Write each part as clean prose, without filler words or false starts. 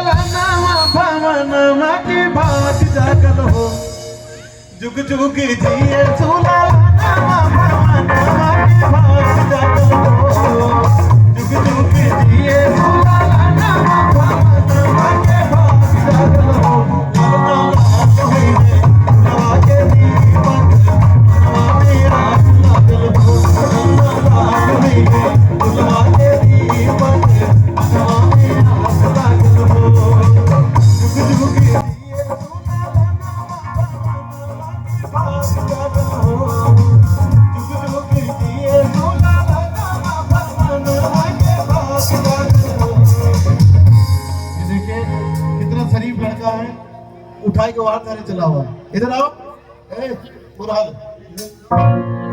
लालावा भवनमा की भात जागल हो जुग जुग जिए झूला लालावा भवनमा की भात जागल हो जुग जुग जिए झूला लालावा भवनमा की भात जागल हो लाला लाल होइए नवा के दीपक मनवा मेरा लागल हो लाला लाल होइए नवा के दीपक मनवा मेरा लागल हो जुग जुग जिए झूला लालावा भवनमा की भात जागल हो जुग जुग जिए झूला लालावा भवनमा की भात जागल हो। ये देखिए कितना शरीफ लड़का है, उठाई के बाहर थाने चला हुआ है। इधर आओ। ए बुरहान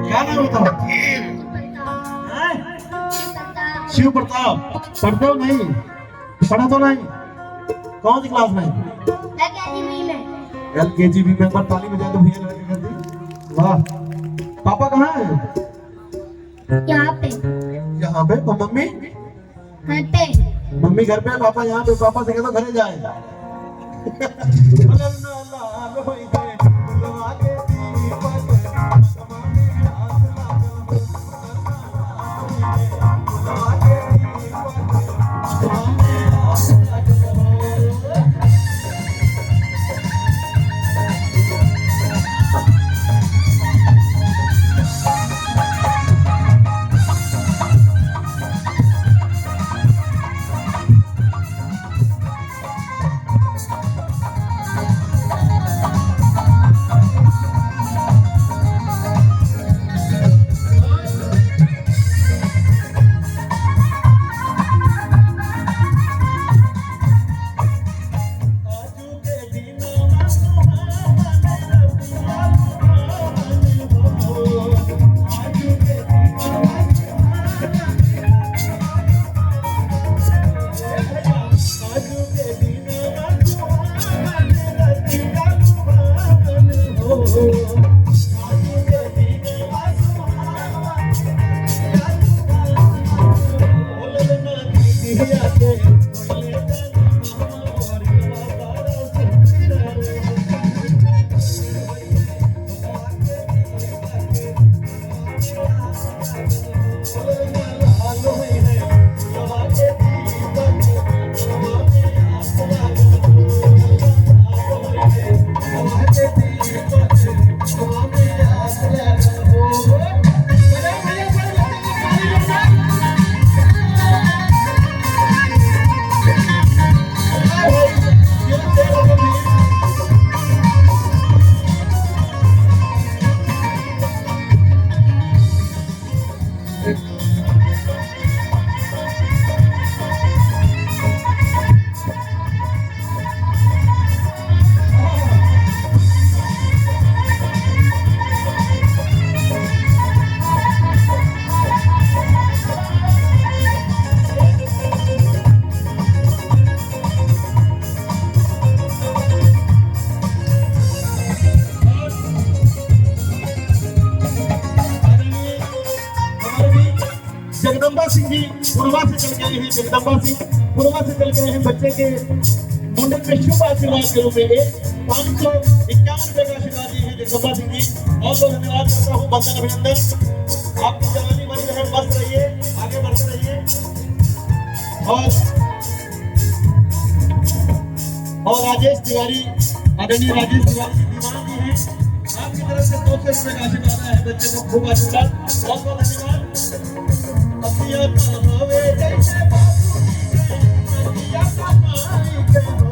क्या नाम बताओ? शिव प्रताप। पढ़ते हो नहीं? पढ़ा तो नहीं? कौन सी क्लास में? LKG में। एक बार ताली बजा दो भैया लड़के कर दी। वाह। पापा कहाँ है? यहाँ पे। यहाँ पे। और मम्मी? घर पे। मम्मी घर पे है, पापा यहाँ पे। पापा से कहता घरे जाए। जगदम्बा सिंह जी पुरवा से चल गए हैं। जगदम्बा सिंह पुरवा से चल गए हैं। बच्चे के मुंडन में शुभ आशीर्वाद के रूप में 551 रुपए का आशीर्वाद दिए हैं जगदम्बा सिंह जी। बहुत बहुत धन्यवाद करता हूँ, बंधन अभिनंदन। आपकी जवानी बनी रहे, मस्त रहिए, आगे बढ़ते रहिए। और राजेश तिवारी, आदरणीय राजेश तिवारी जी दीवान जी हैं, आपकी तरफ से 200 रुपए का आशीर्वाद आया है। बच्चे को खूब आशीर्वाद, बहुत बहुत धन्यवाद। अतिया हवे जैसे बाबू अतिया कमाई के हो,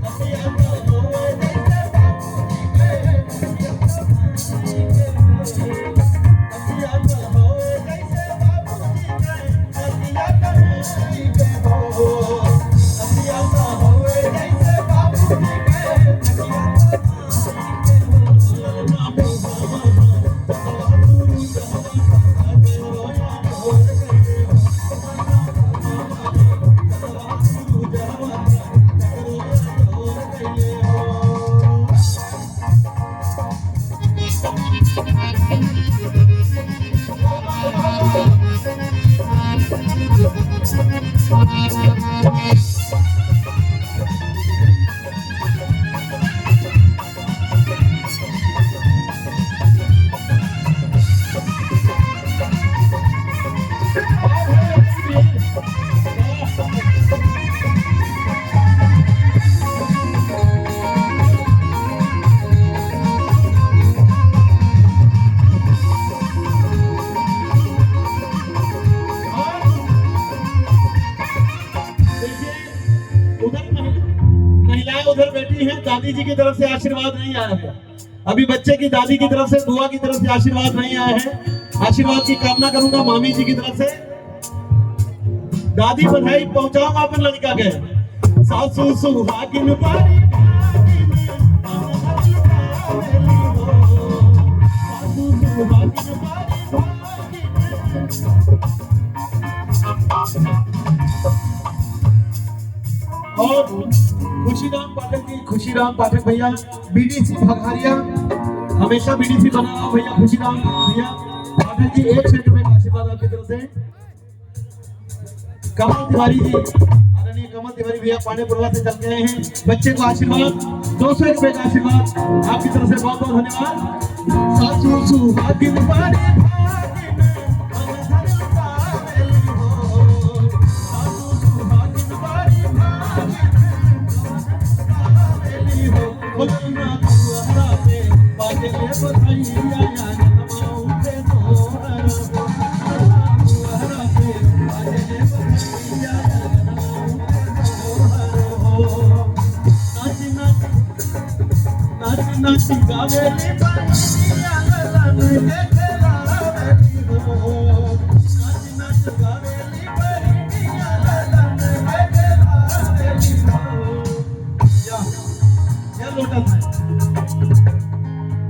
अतिया हवे जैसे बाबू अतिया हवे जैसे बाबू अतिया कमाई के हो, अतिया हवे जैसे बाबू अतिया उधर महिलाएं उधर बैठी हैं, दादी जी की तरफ से आशीर्वाद नहीं आया है। अभी बच्चे की दादी की तरफ से, बुआ की तरफ से आशीर्वाद नहीं आया है। आशीर्वाद की कामना करूंगा मामी जी की तरफ से। दादी बधाई पहुंचाऊंगा अपन लड़का के। सासू सुहागिन बारी और खुशीराम पाठक भैया, बीडीसी भखारिया, हमेशा बीडीसी बना रहा भैया। खुशीराम भैया पाठक जी, 1 सेकंड में आशीर्वाद आपकी तरफ से। कमल तिवारी जी, आदरणीय कमल तिवारी भैया पांडेपुरवा से चल गए हैं। बच्चे को आशीर्वाद, 200 रुपए का आशीर्वाद आपकी तरफ से, बहुत बहुत धन्यवाद। सासू सुहागिन बारी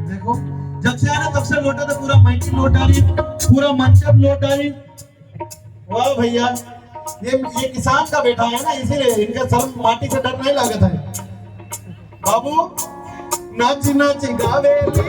देखो, जब से आना तब से लोटा तो पूरा माइटी लोट आ रही, पूरा मंचप लोट आ रही। वाह भैया, ये किसान का बेटा है ना, इसीलिए इनका सर माटी से डर नहीं लगता है। बाबू नाच नाच गावेली